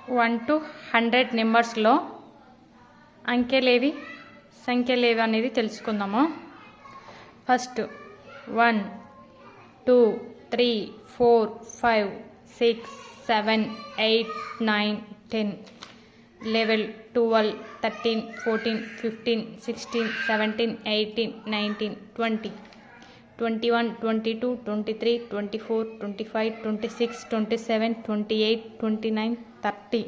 1 to 100 నెంబర్స్లో అంకెలేవి సంఖ్యలేవి అనేది తెలుసుకుందాము. First 1 2 3 4 5 6 7 8 9 10 11 12 13 14 15 16 17 18 19 20 21 22 23 24 25 26 27 28 29 30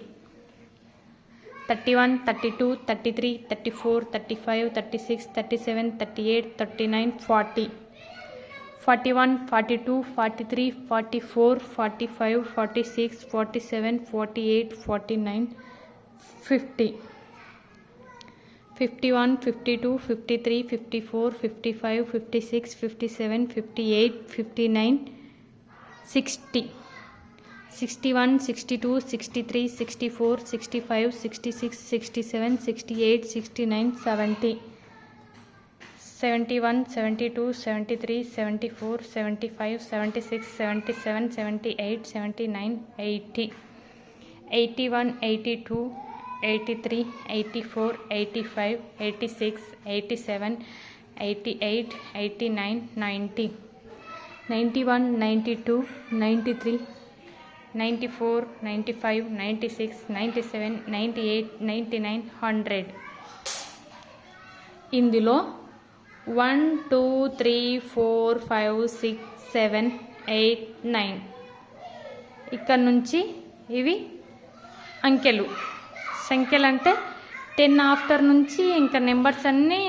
31 32 33 34 35 36 37 38 39 40 41 42 43 44 45 46 47 48 49 50 51 52 53 54 55 56 57 58 59 60 61 62 63 64 65 66 67 68 69 70 71 72 73 74 75 76 77 78 79 80 81 82 83 84 85 86 87 88 89 90 91 92 93 94 95 96 97 98 99 100. ఇందులో 1 2 3 4 5 6 7 8 9 ఇక్కడ నుంచి ఇవి అంకెలు. సంఖ్యలు అంటే 10 ఆఫ్టర్ నుంచి ఇంకా నెంబర్స్ అన్నీ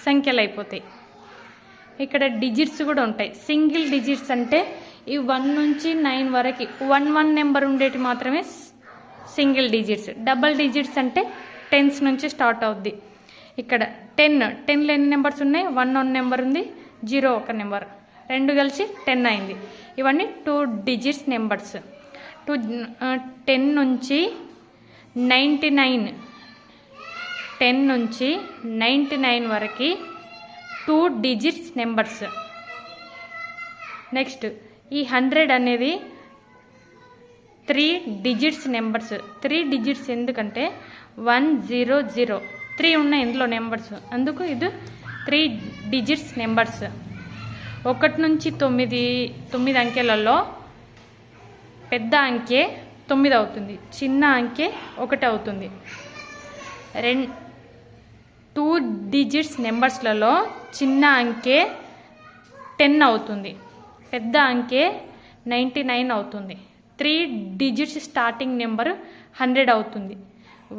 సంఖ్యలు అయిపోతాయి. ఇక్కడ డిజిట్స్ కూడా ఉంటాయి. సింగిల్ డిజిట్స్ అంటే ఈ 1 నుంచి 9 వరకు 1 నెంబర్ ఉండేటి మాత్రమే సింగిల్ డిజిట్స్. డబల్ డిజిట్స్ అంటే 10s నుంచి స్టార్ట్ అవుద్ది. ఇక్కడ 10లో ఎన్ని నెంబర్స్ ఉన్నాయి? 1 నెంబర్ ఉంది, 0 ఒక నెంబర్, రెండు కలిసి 10 అయింది. ఇవన్నీ 2 డిజిట్స్ నెంబర్స్. 10 నుంచి 99 10 నుంచి 99 వరకు 2 డిజిట్స్ నెంబర్స్. నెక్స్ట్ ఈ 100 అనేది 3 డిజిట్స్ నెంబర్స్. 3 డిజిట్స్ ఎందుకంటే 100 3 ఉన్నాయి ఇందులో నెంబర్స్, అందుకు ఇది 3 డిజిట్స్ నెంబర్స్. 1 నుంచి 9 అంకెలలో పెద్ద అంకె 9 అవుతుంది, చిన్న అంకె 1 అవుతుంది. 2 డిజిట్స్ నెంబర్స్లలో చిన్న అంకె 10 అవుతుంది, పెద్ద అంకె 99 అవుతుంది. 3 డిజిట్స్ స్టార్టింగ్ నెంబర్ 100 అవుతుంది.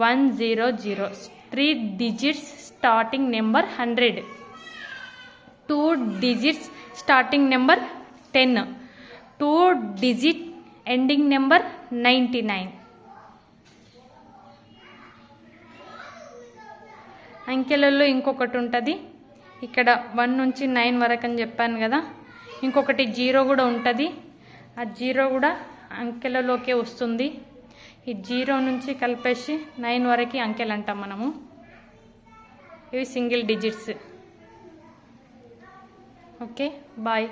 100 3 digits starting number 100. 2 digits starting number 10. 2 digit ending number 99. అంకెలలో ఇంకొకటి ఉంటుంది. ఇక్కడ 1 నుంచి 9 వరకు అని చెప్పాను కదా, ఇంకొకటి 0 కూడా ఉంటుంది. ఆ 0 కూడా అంకెలలోకే వస్తుంది. ఈ 0 నుంచి కలిపేసి 9 వరకు అంకెలు అంటాం మనము. ఇవి సింగిల్ డిజిట్స్. Okay, bye.